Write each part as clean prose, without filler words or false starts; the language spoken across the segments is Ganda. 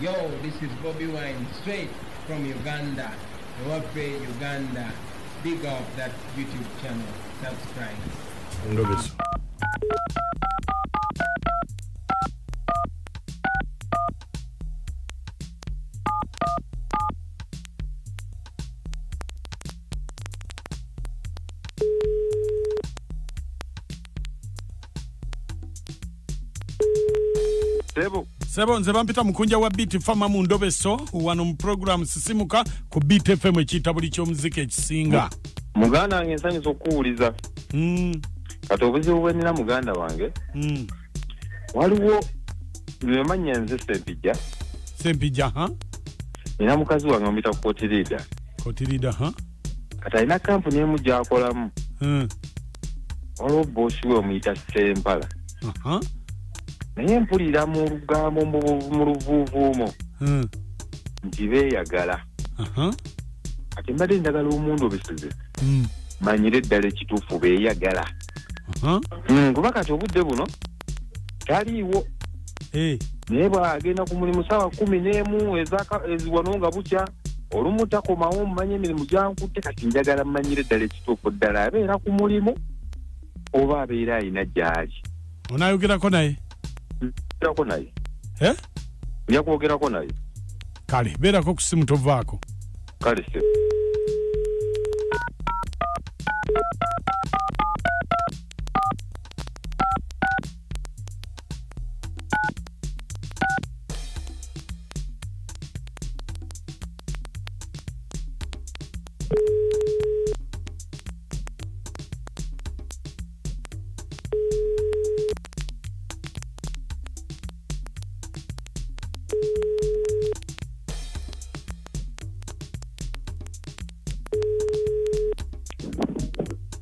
Yo, this is Bobby Wine, straight from Uganda. Wape Uganda. Big up that YouTube channel. Subscribe. Endobeso. Sebo nze bampita Mukunja wa Beat Fama mu Endobeso wano mu program sisimuka ku Beat FM ekiyita buli ky'omuziki ekisinga. Muganda wange nsanyusa okuwuliza. Kati obuzibu bwe nnina muganda wange. Waliwo lwemanya nze Sempija. Sempija, ha? Nina mukazi wange omuyita Kotirida. Kotirida, ha? Kati alina kampuni emu gy'akolamu. Waliwo boosi we omuyita Sempala. Naye mpulira mu lugambo mu luvuuvuumo nti beeyagala. Ati mbadde njagala omundu obisize manyire eddala ekituufu beeyagala. Kuba kati obudde buno taliiwo. Naye bw'agenda ku mulimu ssaawa 11 eziwano nga bukya olumu takomawo mumanye emirimu gyankutte. Kati njagala mmanyire eddala ekituufu ddala abeera ku mulimu oba abeera ayina gy'ali. Onaayogerako naye? Ko naye. Nja kwogerako naye. Kale, beerako ku simu tovaako. Kale se.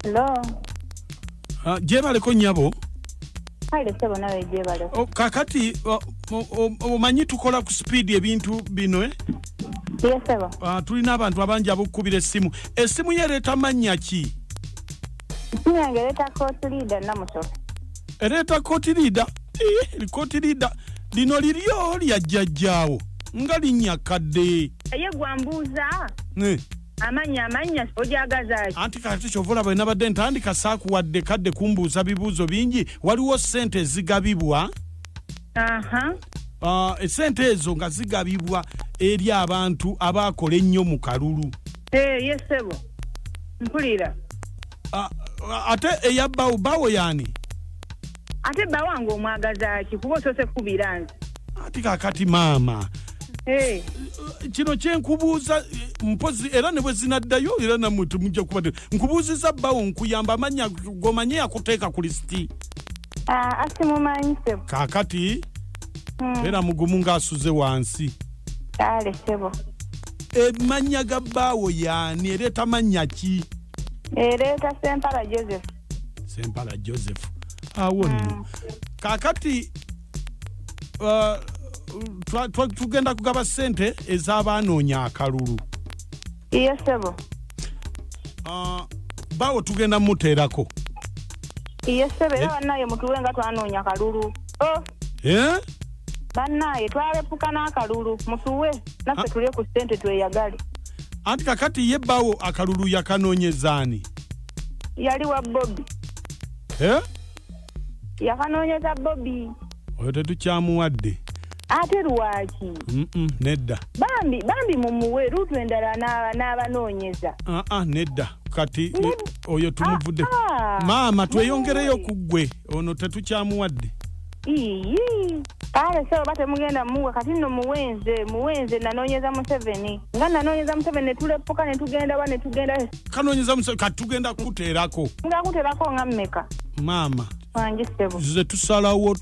Hello. Jebaleko nyabo. Haile sebo nawe jebaleko. Kakati omanyi tukola ku speed ebintu bino Yes sebo. Tulina abantu abangi abukubira essimu. Essimu yereeta mannya ki? Essimu yange ereeta Kotirida namuso. Ereeta Kotirida? Kotirida lino liryo lya jjajjaawo nga linnya kadde. Ye gwambuuza. Amanya ojagaza. Anti kati chovola bwe nabadde ntandika saakuwadde kadde kumbuuza bibuuzo bingi. Waliwo ssente ezigabibwa. Essente ezo nga zigabibwa eri abantu abaakola ennyo mu kalulu. Yes sebo. Mpulira. Ate eyabbawo yani? Ate bawange omwagaza ki kuba osose kubiranze. Ati kakati maama. Kino kyenkubuuza mpozi era ne bwe zinaddayo era namutu mujja kubadde nkubuuziza bbawo nkuyamba amanya gomanye yakuteeka ku listi. Asimumanyi sebo. Kakati era mugumu ng'asuze wansi. Kale sebo. Emanya ga bbawo yani ereeta mannya ki? Ereeta Sempala Joseph. Sempala Joseph. Awo nno. Kakati tugenda kugaba ssente ez'abaanoonya akalulu. Yes sebo. Bawo tugenda muteerako. Yes sebo era bannaye mutuwe nga twanoonya akalulu. Bannaye twalepuka n'akalulu mutuwe naffe tuli ku ssente tweyagale. Anti kakati ye bawo akalulu yakanoonyezaani? Yali wa Bobby. Yakanoonyeza Bobby. Oyo tetukyamuwadde. Ate lwaki? Nedda. Bambi mumuwe lutu endala n'abanoonyeza. Nedda. Kati oyo tumuvudde. Maama tweyongereyo ku ggwe. Ono tetukyamuwadde. Kale sebo bate mugenda muwe kati nno muwenze nanoonyeza Museveni. Nga nanoonyeza Museveni ne tulepuka ne tugenda. Kanoonyeza Museveni kati tugenda kuteerako. Nga kuteerako nga mmeka? Maama. Wangi sebo. Ze tusalawo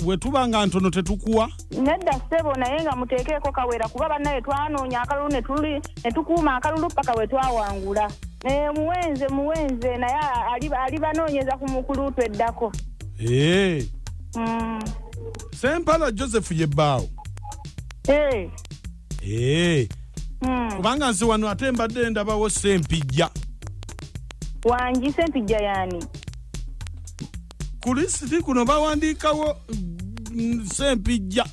we tubanga ntono tetukuwa? Nedda sebo naye nga muteekeeko kawera kuba bannaye twanoonya akalulu ne tukuuma akalulu paka we twawangula. Muwenze naye ali banoonyeza ku mukulutu eddako. Sempala Joseph yebbaawo. Kubanga nze wano ate mbadde ndabawo Sempijja. Wangi Sempijja yani? Ku lisiti kuno bawandiikawo Sempijja.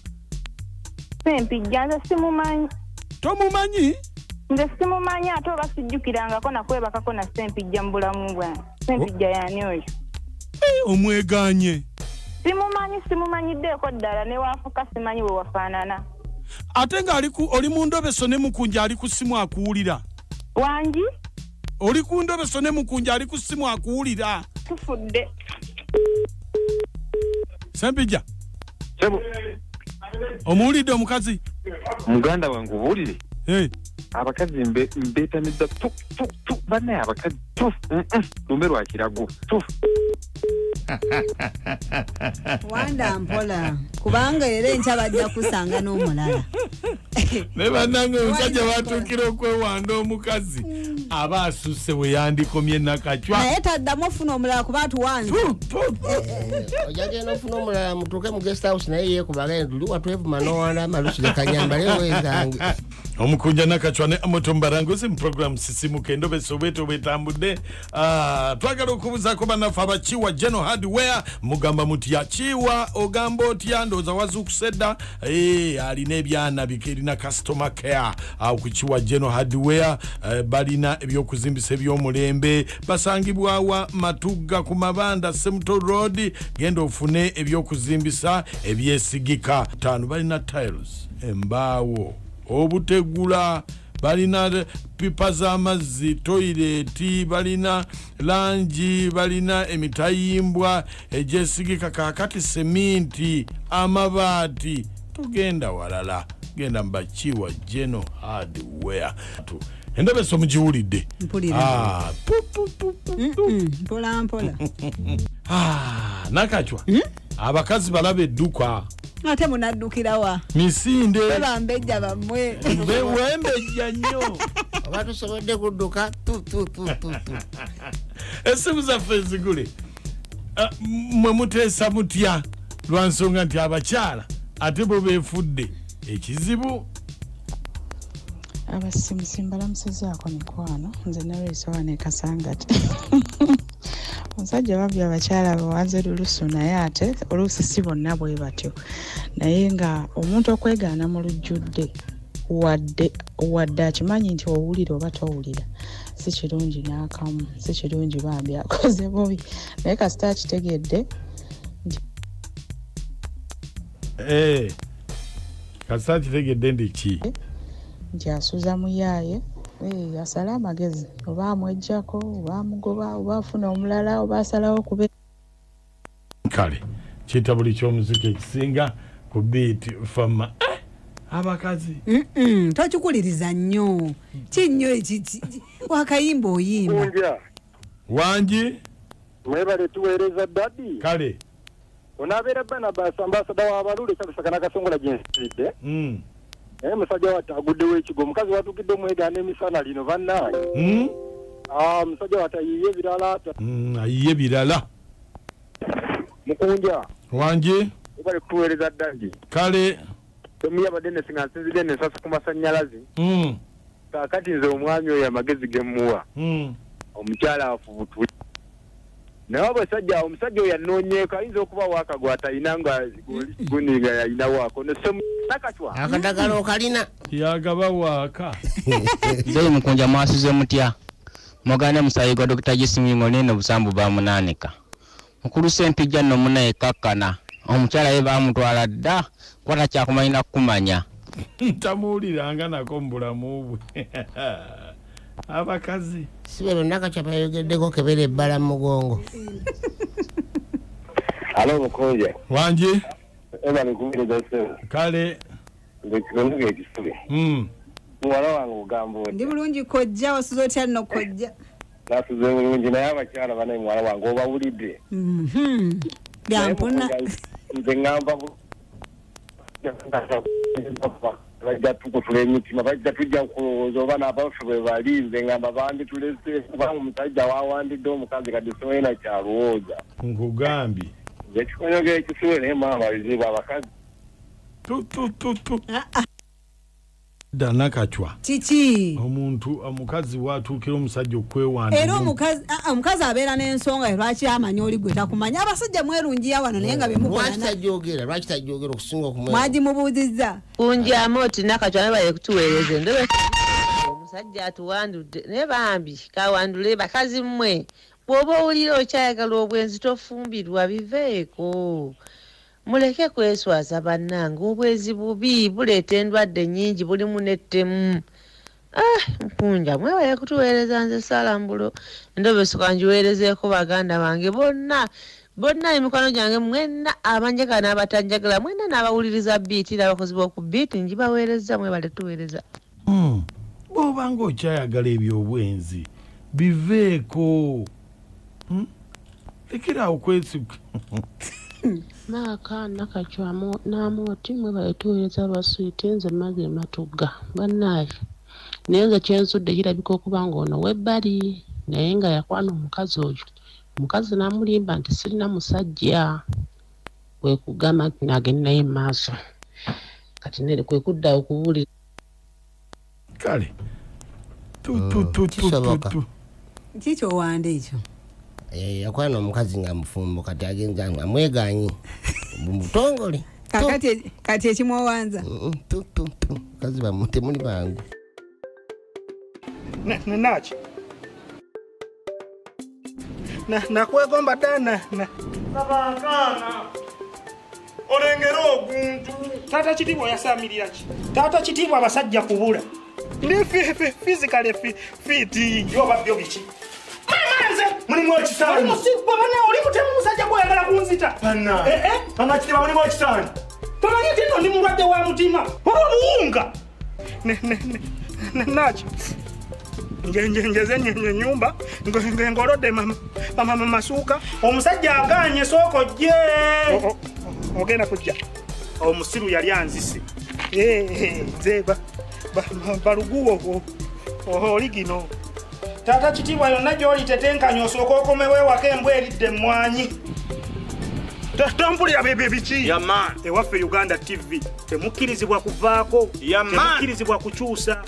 Sempijja nze simumanyi. Tomumanyi? Nze simumanyi ate oba sijjukirangako nakwebakako na Sempijja mu bulamu bwange. Sempijja yani oyo? Omweganye. Simumanyiddeeko ddala ne waafuka simanyi bwe wafaanana. Ate nga oli mu Ndobeso ne Mukunja ali ku ssimu akuwulira. Wangi? Oli ku Ndobeso ne Mukunja ali ku ssimu akuwulira. Tufudde. Sempijja. Sebo. Omuwulidde omukazi? Muganda wange obuwulire? Abakazi mbeetanidda banne abakazi lumbe lwa kirago Wanda mpola kubanga era enkya bajja kusanga n'omulala ne bannange omusajja batuukira okwewanda omukazi aba asusse we yandikomye nakacwa naye taddamu ofuna omulala kuba atuwanze ojagenda ofuna omulala mutuuke mu guest house naye yeekubaga luli watwevuma n'owanda amalusi lekanyambalewo ezange Omukunja nakacwa ne Amutombarangozi mu program sisimuka Endobeso beto betambudde twagala okubuzaako banaffe abakiwa General Hardware mugamba muti yakiwa ogamba otya ndowooza wazukusedda alina ebyana bikirina customer care okukiwa General Hardware balina ebyokuzimbisa ebyomulembe basangibwawa Matugga ku Mabanda Semuto Road genda ofune ebyokuzimbisa ebyesigika tano balina tiles embaawo obutegula balina pipa z'amazzi toileti balina langi balina emitayimbwa egyesigika kakati seminti amabaati tugenda walala genda mbakiwa General Hardware Endobeso mugiwulidde mpola nakacwa abakazi balaba edduka ate munaddukirawa misinde bambejja bammwe wembejja nnyo oba tusobodde kudduka essimu zaffe ezigule mwe muteesa mutya lwa nsonga nti abakyala ate bo beefudde ekizibu abasimbalamusizaako mikwano nze nalwesa wane kasangati omusajja wabbi abakyala bawanze lulusu naye ate oluusi si bonna bwe batyo naye nga omuntu okwegaana mu lujjudde wadde akimanyi nti owulira oba towulira si kirungi n'akamu si kirungi bambi akoze bubi naye kasita akitegedde kasita akitegedde ndiki nti asuza muyaaye asala amagezi oba amwejjako oba amugoba oba afuna omulala oba asalawo kube kale kita buli ky'omuziki ekisinga ku beat fama abakazi tokikuliriza nnyo kinnyo wakayimba oyimba wangi mwebale tuweereza dadi kale onaabeera Barnabas ambasada w'abalule kyabisaka n'akasongola gyensiridde musajja watta aguddewo ekigo omukazi watuukidde omwegaana emisana lino bannaanyi musajja watta ayiye ebirala ayiye ebirala Mukunja wangi obale kutuweereza ddangi kale tomuyabadde nesi nga nsinzidde nensasi ku masannyalazi kaakati nze omwami oyo amagezi gemuwa omukyala afubutu naye abasajja omusajja oyo anoonyeeko ayinza okuba waakagwata ayina nga guni nga yayina waako nakatwa akadagala okalina yagaba waaka nze Mukunja mwasuze mutya mwogane musayi gwa Dr. Jisimingo nene busambu bamunaanika mukulu Sempijja nno munaekakkana omukyala ye bamutwala dda kwata kyakumanyina kukumanya tamuwuliranga nako mu bulamu bwe abakazi sibero nakacapa yayogeddeko kebera ebbala mu mugongo alo Mukunja wangi eba nikuweereza ssebo kale ng'ekikondoga ekisule muwala wange ogamba oti ndi bulungi kojja wasuza otya nno kojja nasuze bulungi naye abakyala banaye muwala wange obawulidde byampuna nze ŋŋamba bajja tukutula emitima bajja tujja kulowooza oba n'abaffe bwe bali nze ŋŋamba banditulese kubanga omusajja wawandidde omukazi kati siwena kyalowooza nkugambye nze kikonyoga ekisule naye maama bizibu abakazi Danakachwa. Chichi. Omuntu omukazi watukira omusajja okwewanda. Era omukazi abeera n'ensonga lwaki amanyi oli gwe takumanya abasajja mwerungiya wano naye nga bemukolana. Lwaki tajogera okusinga okumwera. Mwaji mubuuzizza. Kunjamu oti nakachwa ne baye kutuweereza endobe. Omusajja atuwandudde ne bambi kawandule bakazi mmwe. Bw'oba owulira okyayagala obwenzi tofumbirwa biveeko. Muleke kweswaza bannange obwezi bubi buleeta endwadde nnyingi bulimu n'ettemu. Mukunja mwebaye kutuweereza nze Salambulo Endobeso kanjiweerezeeko baganda bange bonna emikono gyange mwenna abanjagala n'abatanjagala mwenna n'abawuliriza biiti n'abakozi b'oku biiti njibaweereza mwebale tuweereza. Bw'obanga okyayagala ebyobwenzi biveeko. Lekera okwesika. Maka nakachwamo namoti mwebale tuweereza abaswiti nze mage matuga bannaye naye nga kyensudde kirabika okuba ng'ono webbali naye nga yakwana omukazi oyo omukazi n'amulimba nti sirina musajja kwe kugamba nagenda naye mu maaso kati nere kwe kudda okubuulira kale kikyo owanda ekyo yakwana omukazi nga mufumbo kati agenza amweganyi bumutongole kati ekimwowanza kazi bamutemuli bangu naki nakwegomba dana nabakana olengera oguntu tata kitibwa yasamirira ki tata kitibwa abasajja kubula ndi physically fit yoba byo biki mulimu ekisani musibwa bana oli mutemu musajja kwagala kunzita bana bana kitibwa mulimu ekisani tomanyi tino ndi mulwadde wa mutima oba buwunga naki ngeze nyumba ngolodde mama masuka omusajja aganye soko je ogenda kujja omusiru yali anzise zeba baluguwo oligino tata kitibwa yonna gy'oli tetenkanya osooka okomewo ewaka embwa eridde mmwanyi tompulira bebyo biki ewaffe Uganda TV temukkirizibwa kuvaako temukkirizibwa kukyusa